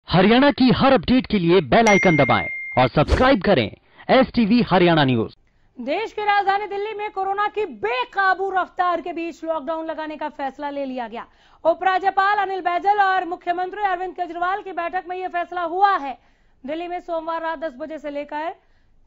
हरियाणा की हर अपडेट के लिए बेल आइकन दबाएं और सब्सक्राइब करें एसटीवी हरियाणा न्यूज। देश की राजधानी दिल्ली में कोरोना की बेकाबू रफ्तार के बीच लॉकडाउन लगाने का फैसला ले लिया गया। उपराज्यपाल अनिल बैजल और मुख्यमंत्री अरविंद केजरीवाल की बैठक में यह फैसला हुआ है। दिल्ली में सोमवार रात 10 बजे से लेकर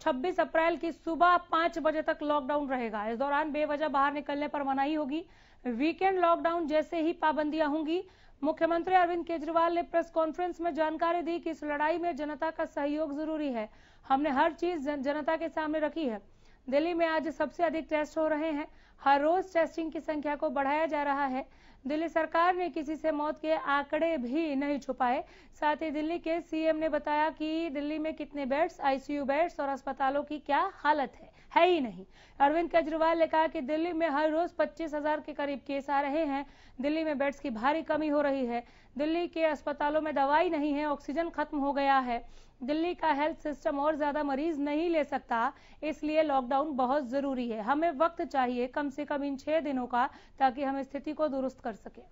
26 अप्रैल की सुबह 5 बजे तक लॉकडाउन रहेगा। इस दौरान बेवजह बाहर निकलने पर मनाही होगी। वीकेंड लॉकडाउन जैसे ही पाबंदियां होंगी। मुख्यमंत्री अरविंद केजरीवाल ने प्रेस कॉन्फ्रेंस में जानकारी दी कि इस लड़ाई में जनता का सहयोग जरूरी है। हमने हर चीज जनता के सामने रखी है। दिल्ली में आज सबसे अधिक टेस्ट हो रहे हैं। हर रोज टेस्टिंग की संख्या को बढ़ाया जा रहा है। दिल्ली सरकार ने किसी से मौत के आंकड़े भी नहीं छुपाए। साथ ही दिल्ली के सीएम ने बताया कि दिल्ली में कितने बेड्स, आईसीयू बेड्स और अस्पतालों की क्या हालत है ही नहीं। अरविंद केजरीवाल ने कहा कि दिल्ली में हर रोज 25,000 के करीब केस आ रहे हैं। दिल्ली में बेड्स की भारी कमी हो रही है। दिल्ली के अस्पतालों में दवाई नहीं है, ऑक्सीजन खत्म हो गया है। दिल्ली का हेल्थ सिस्टम और ज्यादा मरीज नहीं ले सकता, इसलिए लॉकडाउन बहुत जरूरी है। हमें वक्त चाहिए, कम से कम इन 6 दिनों का, ताकि हम स्थिति को दुरुस्त कर सकें।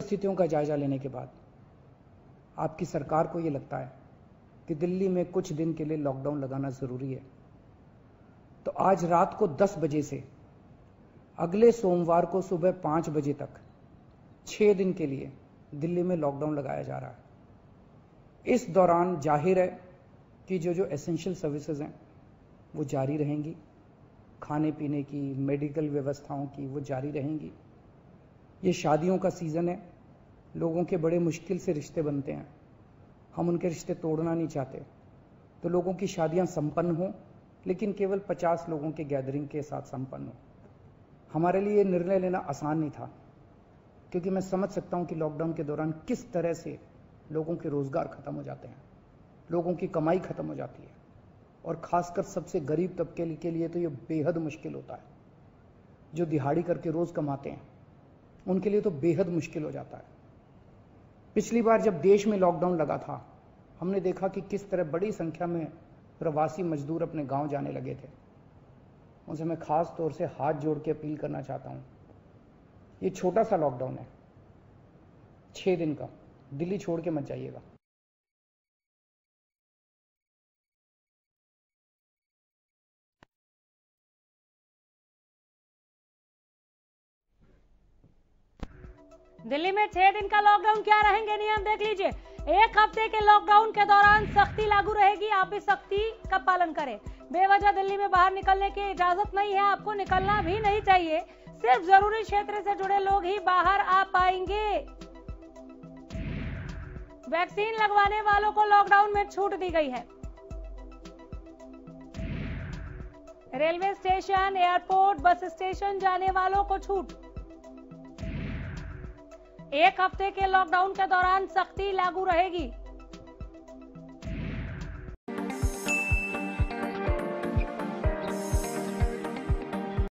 स्थितियों का जायजा लेने के बाद आपकी सरकार को ये लगता है कि दिल्ली में कुछ दिन के लिए लॉकडाउन लगाना जरूरी है, तो आज रात को 10 बजे से अगले सोमवार को सुबह 5 बजे तक 6 दिन के लिए दिल्ली में लॉकडाउन लगाया जा रहा है। इस दौरान जाहिर है कि जो एसेंशियल सर्विसेज हैं वो जारी रहेंगी, खाने पीने की, मेडिकल व्यवस्थाओं की वो जारी रहेंगी। ये शादियों का सीजन है, लोगों के बड़े मुश्किल से रिश्ते बनते हैं। हम उनके रिश्ते तोड़ना नहीं चाहते, तो लोगों की शादियां संपन्न हो, लेकिन केवल 50 लोगों के गैदरिंग के साथ संपन्न हो। हमारे लिए निर्णय लेना आसान नहीं था, क्योंकि मैं समझ सकता हूं कि लॉकडाउन के दौरान किस तरह से लोगों के रोजगार खत्म हो जाते हैं, लोगों की कमाई खत्म हो जाती है, और खासकर सबसे गरीब तबके के लिए तो ये बेहद मुश्किल होता है। जो दिहाड़ी करके रोज कमाते हैं उनके लिए तो बेहद मुश्किल हो जाता है। पिछली बार जब देश में लॉकडाउन लगा था, हमने देखा कि किस तरह बड़ी संख्या में प्रवासी मजदूर अपने गांव जाने लगे थे। उनसे मैं खास तौर से हाथ जोड़ के अपील करना चाहता हूं, ये छोटा सा लॉकडाउन है, 6 दिन का, दिल्ली छोड़ के मत जाइएगा। दिल्ली में 6 दिन का लॉकडाउन क्या रहेंगे नियम देख लीजिए। 1 हफ्ते के लॉकडाउन के दौरान सख्ती लागू रहेगी। आप इस सख्ती का पालन करें। बेवजह दिल्ली में बाहर निकलने की इजाजत नहीं है, आपको निकलना भी नहीं चाहिए। सिर्फ जरूरी क्षेत्र से जुड़े लोग ही बाहर आ पाएंगे। वैक्सीन लगवाने वालों को लॉकडाउन में छूट दी गई है। Railway station, airport, bus station जाने वालों को छूट। 1 हफ्ते के लॉकडाउन के दौरान सख्ती लागू रहेगी।